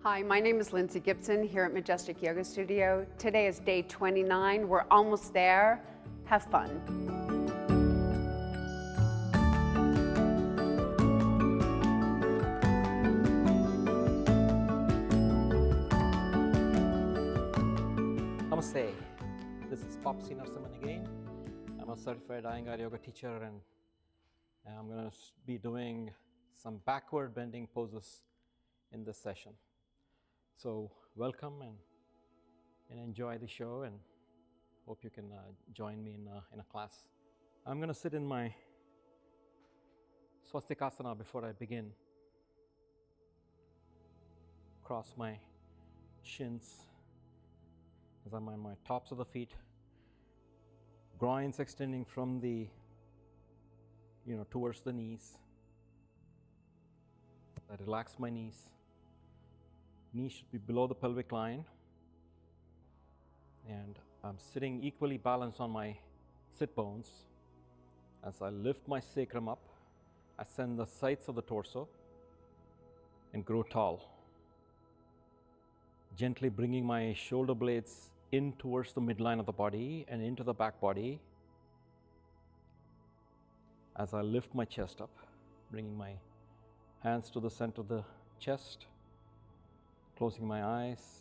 Hi, my name is Lindsay Gibson here at Majestic Yoga Studio. Today is day 29. We're almost there. Have fun. Namaste. This is Popsi Narasimhan again. I'm a certified Iyengar yoga teacher, and I'm going to be doing some backward bending poses in this session. So welcome and enjoy the show, and hope you can join me in a class. I'm going to sit in my swastikasana before I begin. Cross my shins as I'm on my tops of the feet, groins extending from the, towards the knees. I relax my knees. Knees should be below the pelvic line, and I'm sitting equally balanced on my sit bones. As I lift my sacrum up, ascend the sides of the torso, and grow tall. Gently bringing my shoulder blades in towards the midline of the body and into the back body. As I lift my chest up, bringing my hands to the center of the chest, closing my eyes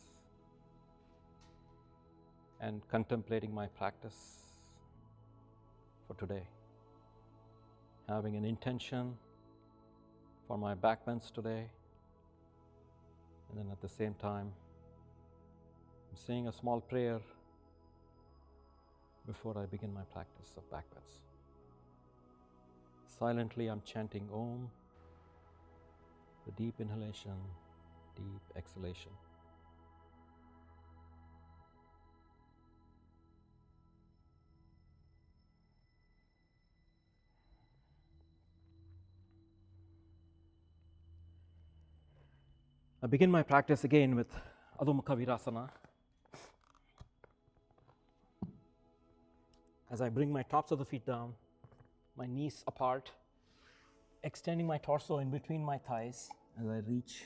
and contemplating my practice for today. Having an intention for my back bends today, and then at the same time, I'm saying a small prayer before I begin my practice of back bends. Silently, I'm chanting Om, the deep inhalation, deep exhalation. I begin my practice again with Adho Mukha Virasana. As I bring my tops of the feet down, my knees apart, extending my torso in between my thighs as I reach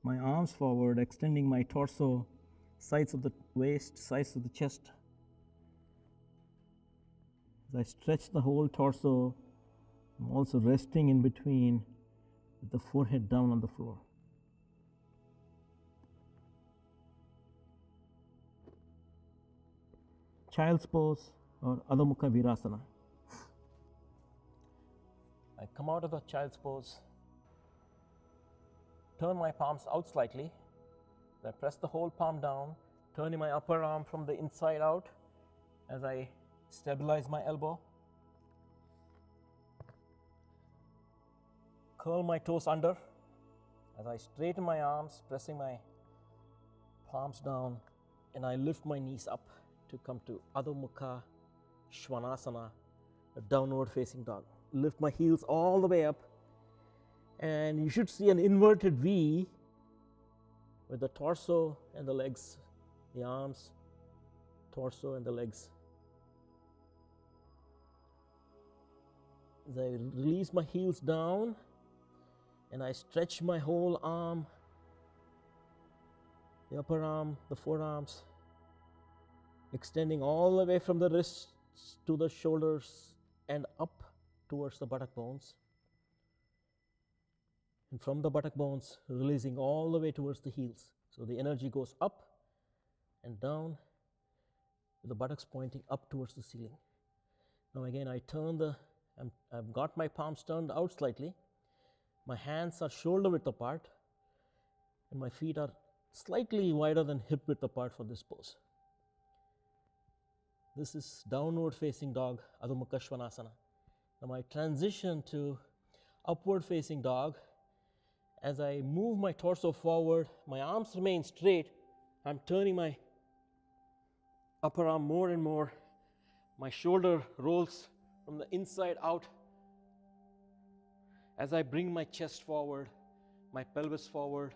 my arms forward, extending my torso, sides of the waist, sides of the chest. As I stretch the whole torso, I'm also resting in between with the forehead down on the floor. Child's pose or Adho Mukha Virasana. I come out of the child's pose, turn my palms out slightly. I press the whole palm down, turning my upper arm from the inside out as I stabilize my elbow. Curl my toes under as I straighten my arms, pressing my palms down, and I lift my knees up to come to Adho Mukha Svanasana, a downward facing dog. Lift my heels all the way up, and you should see an inverted V with the torso and the legs, the arms, torso and the legs. As I release my heels down and I stretch my whole arm, the upper arm, the forearms, extending all the way from the wrists to the shoulders and up towards the buttock bones. And from the buttock bones, releasing all the way towards the heels. So the energy goes up and down, with the buttocks pointing up towards the ceiling. Now again, I've got my palms turned out slightly. My hands are shoulder width apart, and my feet are slightly wider than hip width apart for this pose. This is downward facing dog, Adho Mukha Svanasana. Now my transition to upward facing dog, as I move my torso forward, my arms remain straight. I'm turning my upper arm more and more. My shoulder rolls from the inside out. As I bring my chest forward, my pelvis forward,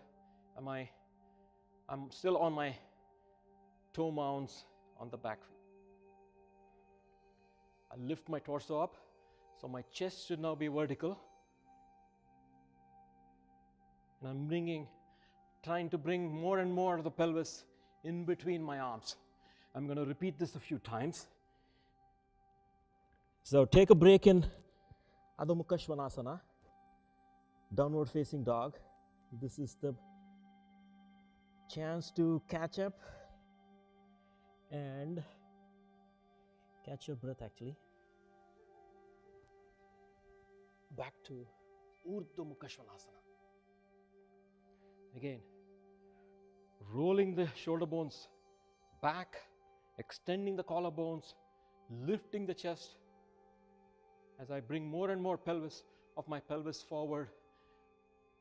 and I'm still on my toe mounds on the back feet. I lift my torso up, so my chest should now be vertical. And I'm bringing trying to bring more and more of the pelvis in between my arms. I'm going to repeat this a few times. So take a break in Adho Mukha Svanasana, downward facing dog. This is the chance to catch up and catch your breath actually. Back to Urdhva Mukha Svanasana. Again, rolling the shoulder bones back, extending the collarbones, lifting the chest as I bring more and more pelvis of my pelvis forward,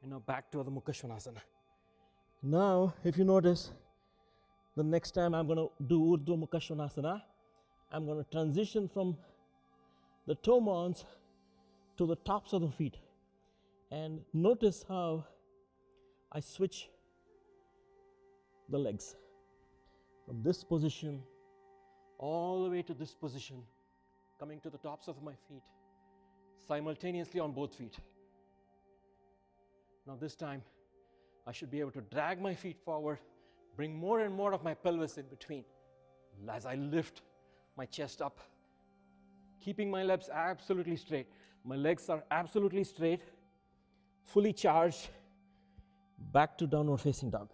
and now back to Adho Mukha Svanasana. Now, if you notice, the next time I'm going to do Urdhva Mukha Svanasana, I'm going to transition from the toe mounds to the tops of the feet. And notice how I switch the legs from this position all the way to this position, coming to the tops of my feet, simultaneously on both feet. Now this time, I should be able to drag my feet forward, bring more and more of my pelvis in between as I lift my chest up, keeping my legs absolutely straight. My legs are absolutely straight, fully charged, back to downward facing dog.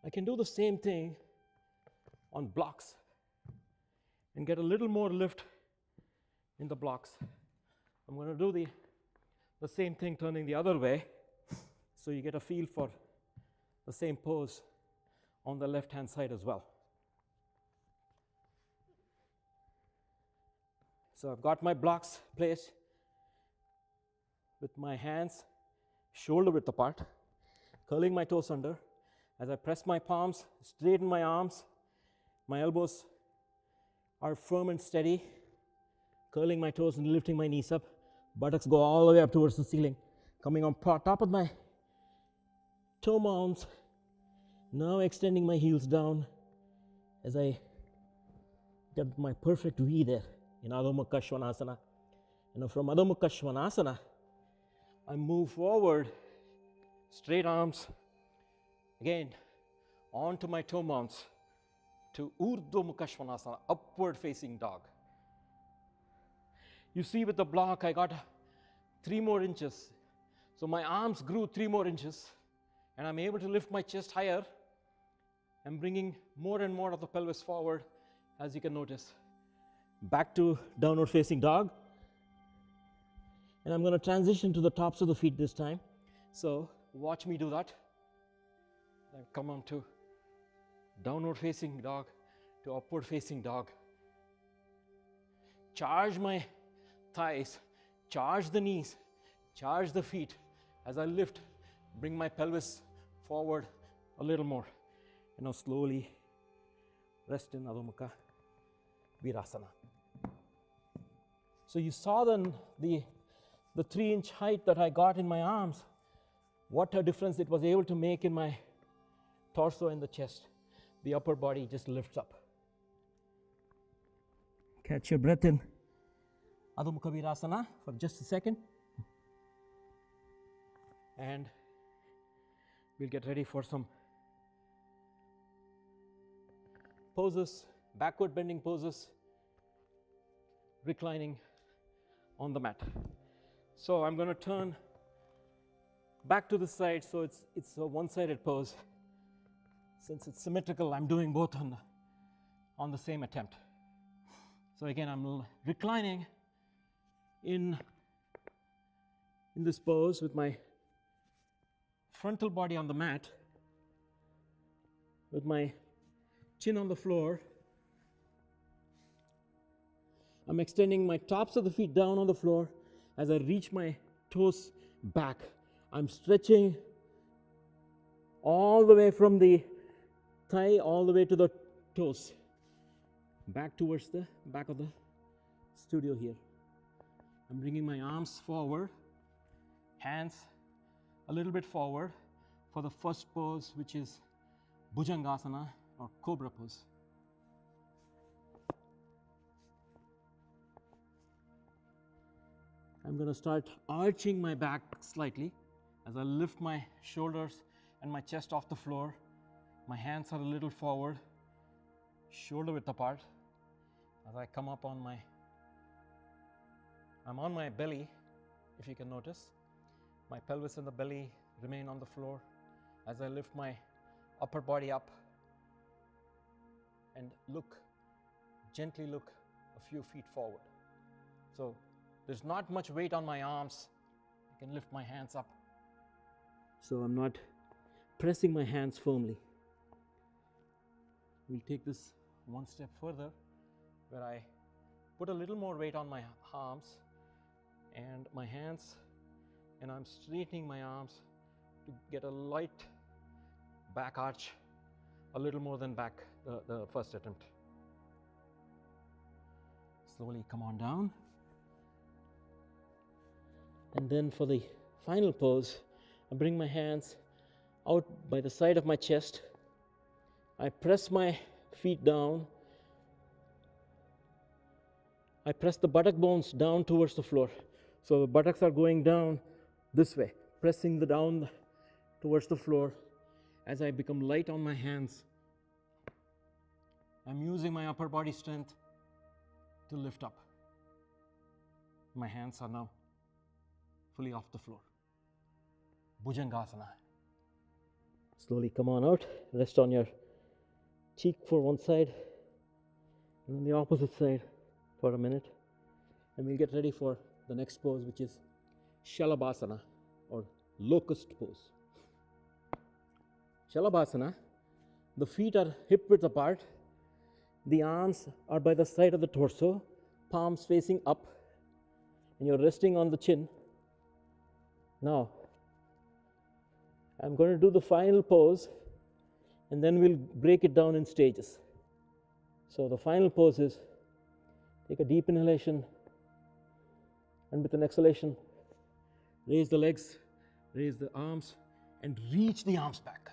I can do the same thing on blocks and get a little more lift in the blocks. I'm going to do the same thing turning the other way, so you get a feel for the same pose on the left hand side as well. So I've got my blocks placed with my hands shoulder width apart, curling my toes under. As I press my palms, straighten my arms, my elbows are firm and steady, curling my toes and lifting my knees up. Buttocks go all the way up towards the ceiling, coming on top of my toe mounds. Now extending my heels down as I get my perfect V there in Adho Mukha Svanasana. And now from Adho Mukha Svanasana, I move forward, straight arms, again, onto my toe mounts to Urdhva Mukha Svanasana, upward facing dog. You see with the block, I got 3 more inches. So my arms grew 3 more inches, and I'm able to lift my chest higher. I'm bringing more and more of the pelvis forward, as you can notice. Back to downward facing dog. And I'm going to transition to the tops of the feet this time. So watch me do that. I come on to downward facing dog to upward facing dog. Charge my thighs, charge the knees, charge the feet as I lift, bring my pelvis forward a little more. And now slowly rest in Adho Mukha Virasana. So you saw then the 3-inch height that I got in my arms, what a difference it was able to make in my torso and the chest. The upper body just lifts up. Catch your breath in Adho Mukha Virasana for just a second. And we'll get ready for some poses, backward bending poses, reclining on the mat. So I'm going to turn back to the side, so it's a one-sided pose. Since it's symmetrical, I'm doing both on the same attempt. So again, I'm reclining in this pose with my frontal body on the mat, with my chin on the floor. I'm extending my tops of the feet down on the floor as I reach my toes back. I'm stretching all the way from the thigh all the way to the toes, back towards the back of the studio here. I'm bringing my arms forward, hands a little bit forward for the first pose, which is Bhujangasana or Cobra pose. I'm going to start arching my back slightly As I lift my shoulders and my chest off the floor, my hands are a little forward, shoulder width apart. As I come up I'm on my belly, if you can notice. My pelvis and the belly remain on the floor as I lift my upper body up and gently look a few feet forward. So there's not much weight on my arms. I can lift my hands up. So I'm not pressing my hands firmly. We'll take this one step further where I put a little more weight on my arms and my hands, and I'm straightening my arms to get a light back arch, a little more than back the first attempt. Slowly come on down. And then for the final pose, I bring my hands out by the side of my chest. I press my feet down. I press the buttock bones down towards the floor. So the buttocks are going down this way, pressing the down towards the floor. As I become light on my hands, I'm using my upper body strength to lift up. My hands are now fully off the floor. Bhujangasana. Slowly come on out, rest on your cheek for one side and on the opposite side for a minute, and we'll get ready for the next pose, which is Shalabhasana or Locust pose. Shalabhasana, the feet are hip width apart, the arms are by the side of the torso, palms facing up, and you're resting on the chin. Now, I'm going to do the final pose, and then we'll break it down in stages. So the final pose is, take a deep inhalation, and with an exhalation, raise the legs, raise the arms, and reach the arms back.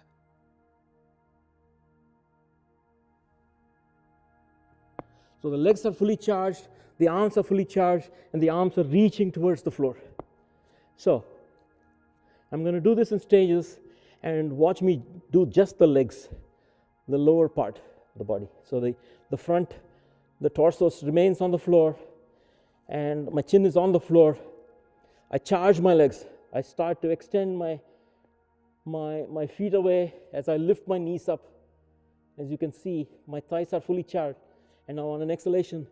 So the legs are fully charged, the arms are fully charged, and the arms are reaching towards the floor. So I'm going to do this in stages, and watch me do just the legs, the lower part of the body. So the front, the torso remains on the floor, and my chin is on the floor. I charge my legs. I start to extend my feet away as I lift my knees up. As you can see, my thighs are fully charged. And now on an exhalation,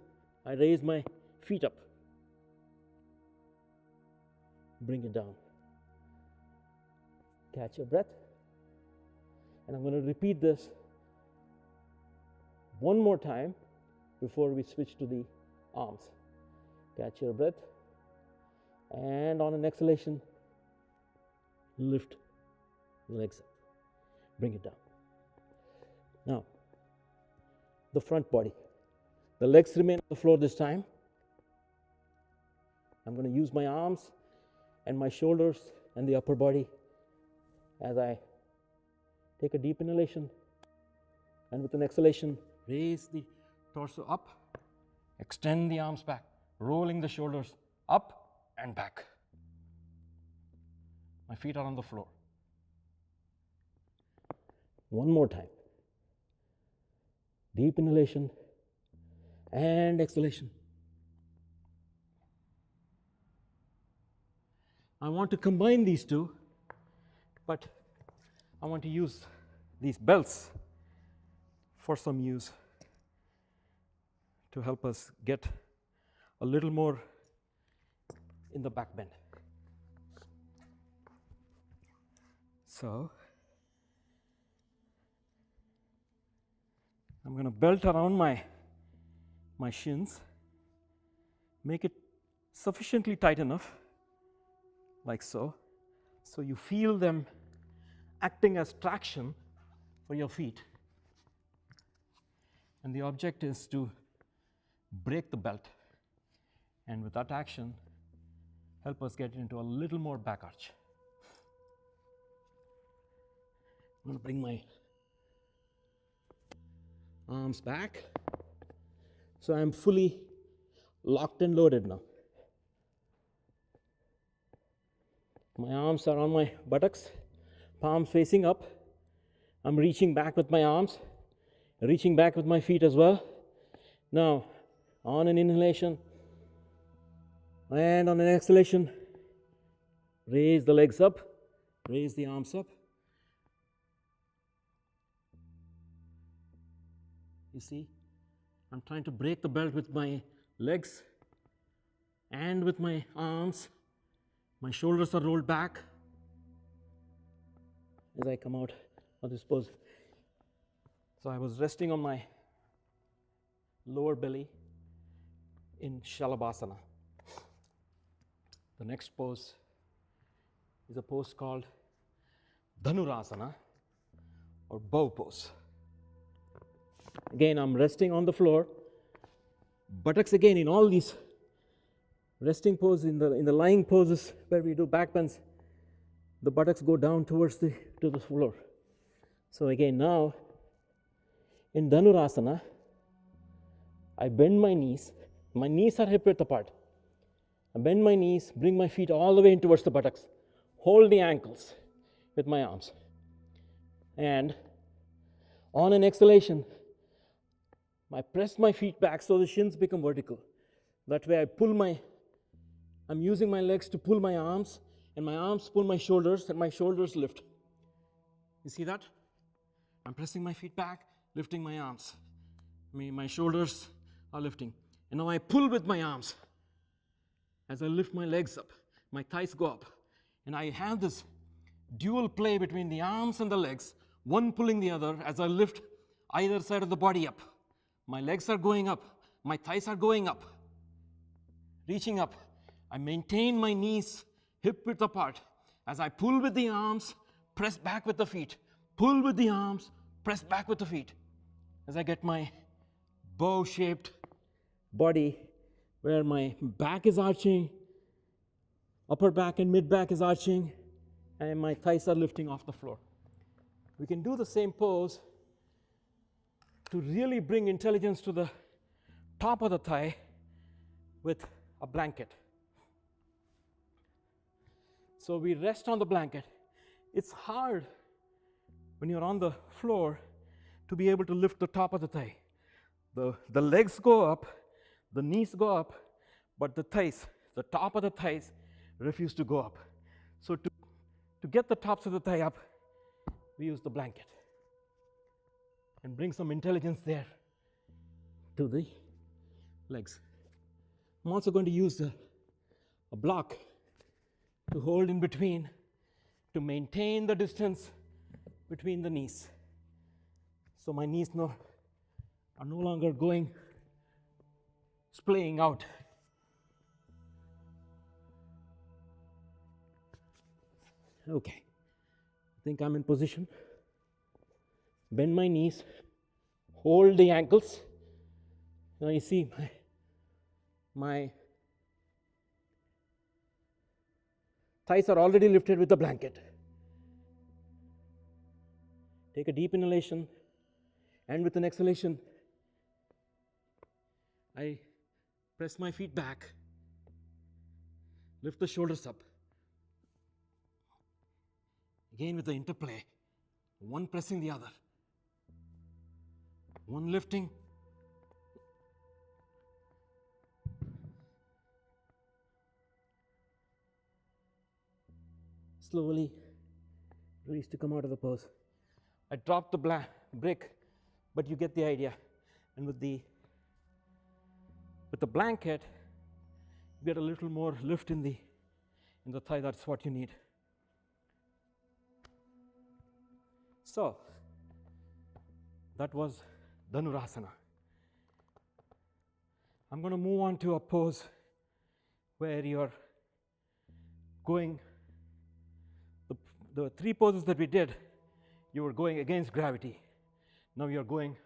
I raise my feet up. Bring it down. Catch your breath. And I'm going to repeat this one more time before we switch to the arms. Catch your breath. And on an exhalation, lift the legs up. Bring it down. Now, the front body. The legs remain on the floor this time. I'm going to use my arms and my shoulders and the upper body as I take a deep inhalation, and with an exhalation, raise the torso up, extend the arms back, rolling the shoulders up and back. My feet are on the floor. One more time. Deep inhalation and exhalation. I want to combine these two, but I want to use these belts for some use to help us get a little more in the back bend. So I'm going to belt around my shins, make it sufficiently tight enough, like so you feel them acting as traction for your feet. And the object is to break the belt, and with that action, help us get into a little more back arch. I'm going to bring my arms back. So I'm fully locked and loaded now. My arms are on my buttocks, palms facing up. I'm reaching back with my arms, reaching back with my feet as well. Now, on an inhalation and on an exhalation, raise the legs up, raise the arms up. You see, I'm trying to break the belt with my legs and with my arms. My shoulders are rolled back as I come out of this pose. So I was resting on my lower belly in Shalabhasana. The next pose is a pose called Dhanurasana or bow pose. Again, I'm resting on the floor. Buttocks again in all these resting poses, in the lying poses where we do back bends, the buttocks go down towards to the floor. So again, now in Dhanurasana, I bend my knees. My knees are hip width apart. I bend my knees, bring my feet all the way in towards the buttocks, hold the ankles with my arms. And on an exhalation, I press my feet back so the shins become vertical. That way I'm using my legs to pull my arms, and my arms pull my shoulders, and my shoulders lift. You see that? I'm pressing my feet back, lifting my arms. My shoulders are lifting. And now I pull with my arms. As I lift my legs up, my thighs go up. And I have this dual play between the arms and the legs, one pulling the other as I lift either side of the body up. My legs are going up, my thighs are going up, reaching up. I maintain my knees hip width apart. As I pull with the arms, press back with the feet. Pull with the arms, press back with the feet. As I get my bow-shaped body where my back is arching, upper back and mid back is arching, and my thighs are lifting off the floor. We can do the same pose to really bring intelligence to the top of the thigh with a blanket. So we rest on the blanket. It's hard when you're on the floor to be able to lift the top of the thigh. The legs go up, the knees go up, but the thighs, the top of the thighs refuse to go up. So to get the tops of the thigh up, we use the blanket and bring some intelligence there to the legs. I'm also going to use a block to hold in between to maintain the distance between the knees. So my knees are no longer splaying out. Okay, I think I'm in position. Bend my knees, hold the ankles. Now you see my thighs are already lifted with the blanket. Take a deep inhalation, and with an exhalation, I press my feet back, lift the shoulders up. Again with the interplay, one pressing the other. One lifting, slowly release to come out of the pose. I dropped the brick, but you get the idea. And with the blanket, you get a little more lift in the thigh. That's what you need. So that was Dhanurasana. I'm going to move on to a pose where you're going, the three poses that we did, you were going against gravity. Now you're going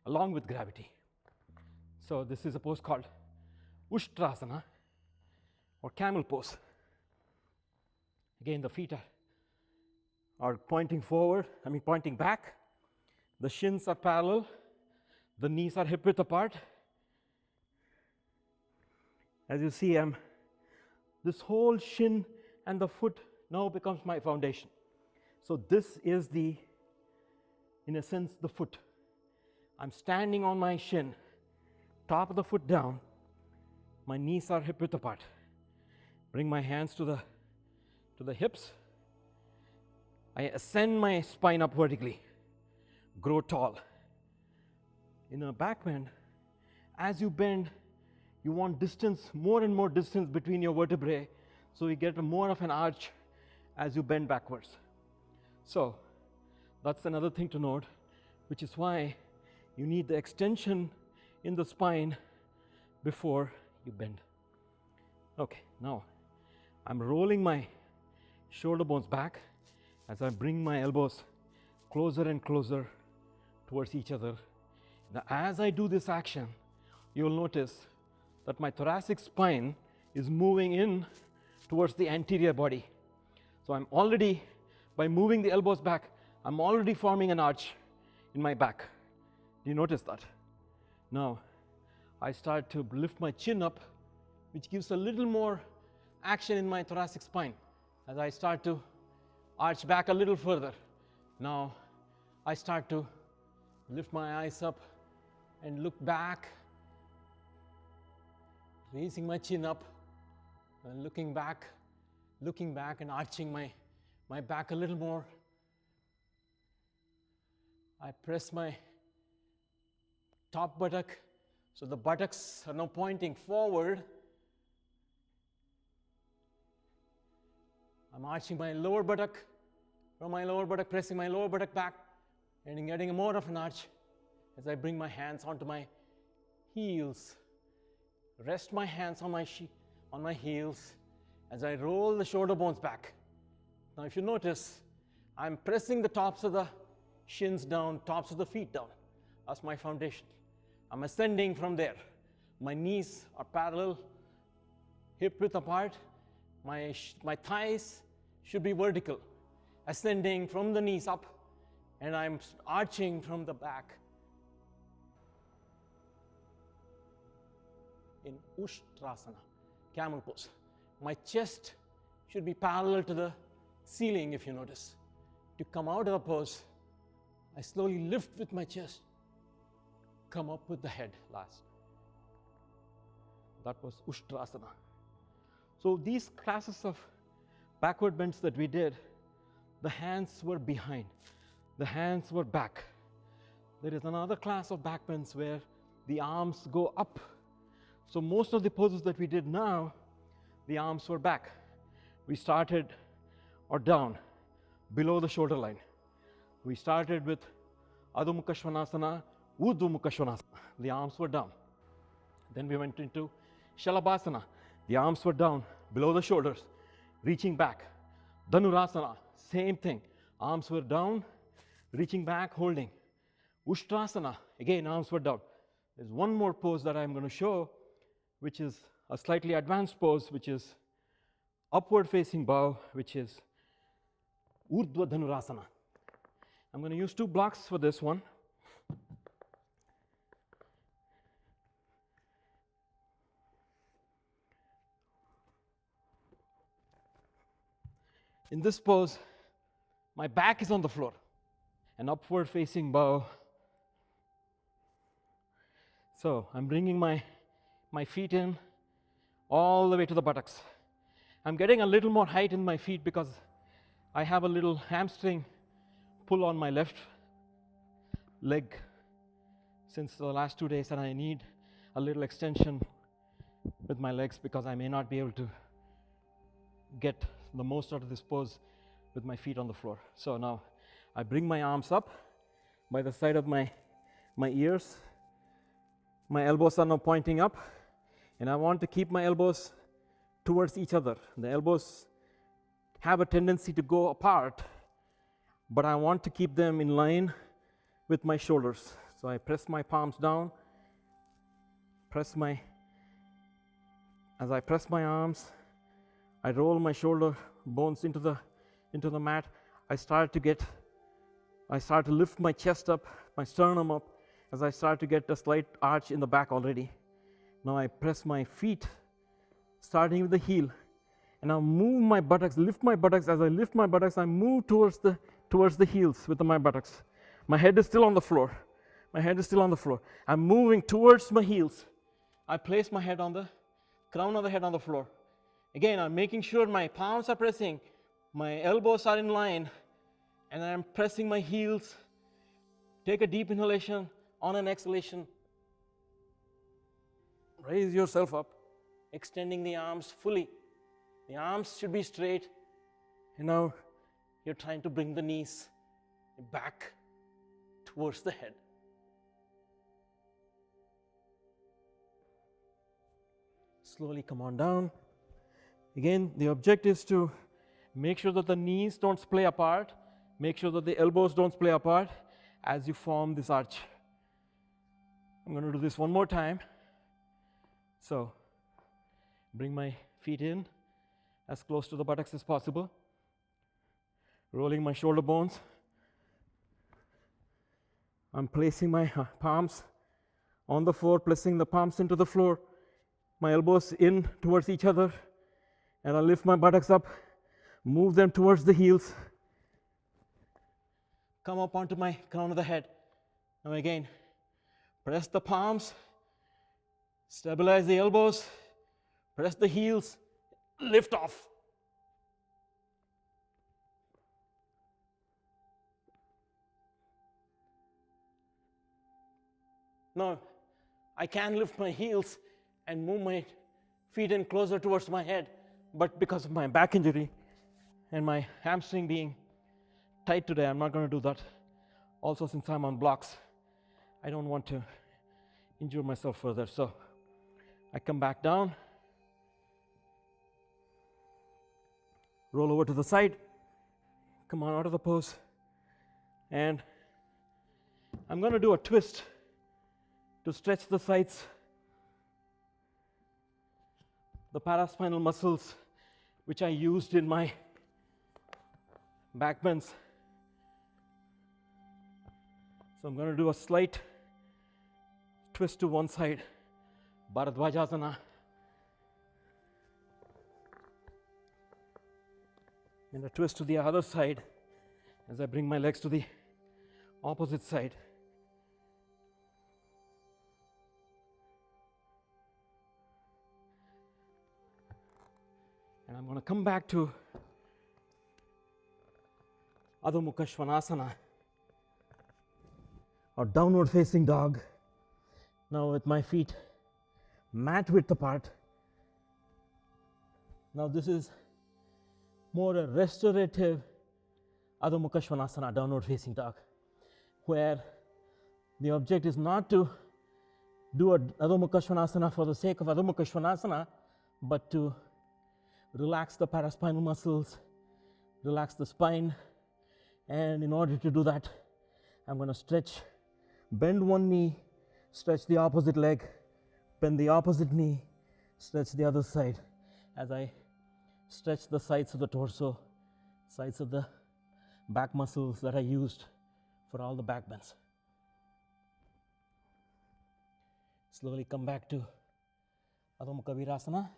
along with gravity. So this is a pose called Ushtrasana or camel pose. Again, the feet are pointing back. The shins are parallel. The knees are hip width apart. As you see, this whole shin and the foot now becomes my foundation. So this is the, in a sense, the foot. I'm standing on my shin, top of the foot down, my knees are hip width apart. Bring my hands to the hips. I ascend my spine up vertically, grow tall. In a back bend, as you bend, you want distance, more and more distance between your vertebrae, so you get more of an arch as you bend backwards. So that's another thing to note, which is why you need the extension in the spine before you bend. Okay, now I'm rolling my shoulder bones back as I bring my elbows closer and closer towards each other. Now, as I do this action, you'll notice that my thoracic spine is moving in towards the anterior body. So I'm already, by moving the elbows back, I'm already forming an arch in my back. Do you notice that? Now, I start to lift my chin up, which gives a little more action in my thoracic spine as I start to arch back a little further. Now, I start to lift my eyes up and look back, raising my chin up and looking back and arching my back a little more. I press my top buttock, so the buttocks are now pointing forward. I'm arching my lower buttock, from my lower buttock, pressing my lower buttock back and getting more of an arch as I bring my hands onto my heels. Rest my hands on my heels as I roll the shoulder bones back. Now if you notice, I'm pressing the tops of the shins down, tops of the feet down. That's my foundation. I'm ascending from there. My knees are parallel, hip width apart. My thighs should be vertical, ascending from the knees up, and I'm arching from the back. In Ushtrasana, camel pose. My chest should be parallel to the ceiling, if you notice. To come out of the pose, I slowly lift with my chest, come up with the head last. That was Ushtrasana. So these classes of backward bends that we did, the hands were behind, the hands were back. There is another class of back bends where the arms go up. So most of the poses that we did now, the arms were back. We started or down, below the shoulder line. We started with Adho Mukha Svanasana, Urdhva Mukha Svanasana. The arms were down. Then we went into Shalabhasana. The arms were down, below the shoulders, reaching back. Dhanurasana, same thing. Arms were down, reaching back, holding. Ushtrasana, again, arms were down. There's one more pose that I'm going to show, which is a slightly advanced pose, which is upward facing bow, which is Urdhva Dhanurasana. I'm going to use 2 blocks for this one. In this pose, my back is on the floor, an upward facing bow. So I'm bringing my feet in all the way to the buttocks. I'm getting a little more height in my feet because I have a little hamstring pull on my left leg since the last 2 days, and I need a little extension with my legs because I may not be able to get the most out of this pose with my feet on the floor. So now I bring my arms up by the side of my ears. My elbows are now pointing up, and I want to keep my elbows towards each other. The elbows have a tendency to go apart, but I want to keep them in line with my shoulders. So I press my palms down, as I press my arms, I roll my shoulder bones into the mat. I start to lift my chest up, my sternum up, as I start to get a slight arch in the back already. Now I press my feet, starting with the heel, And now move my buttocks, lift my buttocks. As I lift my buttocks, I move towards the heels with my buttocks. My head is still on the floor. My head is still on the floor. I'm moving towards my heels. I place my head on the crown of the head on the floor. Again, I'm making sure my palms are pressing, my elbows are in line, and I'm pressing my heels. Take a deep inhalation. On an exhalation, raise yourself up, extending the arms fully. The arms should be straight. And now you're trying to bring the knees back towards the head. Slowly come on down. Again, the objective is to make sure that the knees don't splay apart. Make sure that the elbows don't splay apart as you form this arch. I'm going to do this one more time. So, bring my feet in as close to the buttocks as possible. Rolling my shoulder bones. I'm placing my palms on the floor, placing the palms into the floor. My elbows in towards each other. And I lift my buttocks up, move them towards the heels. Come up onto my crown of the head. Now again, press the palms, stabilize the elbows, press the heels, lift off. Now, I can lift my heels and move my feet in closer towards my head, but because of my back injury and my hamstring being tight today, I'm not going to do that. Also, since I'm on blocks, I don't want to injure myself further. So I come back down, roll over to the side, come on out of the pose, and I'm going to do a twist to stretch the sides, the paraspinal muscles which I used in my back bends. So I'm going to do a slight twist to one side, Bharadwajasana, and a twist to the other side as I bring my legs to the opposite side. And I'm going to come back to Adho Mukha Svanasana, or downward facing dog. Now with my feet mat width apart. Now this is more a restorative Adho Mukha Svanasana, downward facing dog, where the object is not to do a Adho Mukha Svanasana for the sake of Adho Mukha Svanasana, but to relax the paraspinal muscles, relax the spine. And in order to do that, I'm going to stretch, bend one knee, stretch the opposite leg, bend the opposite knee, stretch the other side as I stretch the sides of the torso, sides of the back muscles that I used for all the back bends. Slowly come back to Adho Mukha Virasana.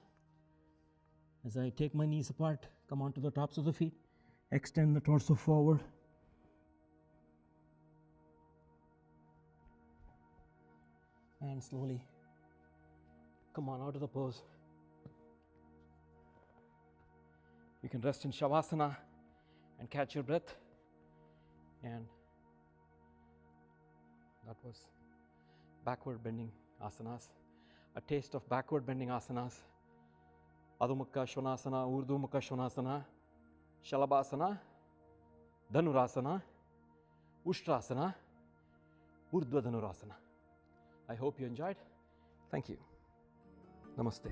As I take my knees apart, come onto the tops of the feet, extend the torso forward. And slowly come on out of the pose. You can rest in Shavasana and catch your breath. And that was backward bending asanas, a taste of backward bending asanas. Adho Mukha Svanasana, Urdhva Mukha Svanasana, Shalabhasana, Dhanurasana, Ushtrasana, Urdhva Dhanurasana. I hope you enjoyed. Thank you. Namaste.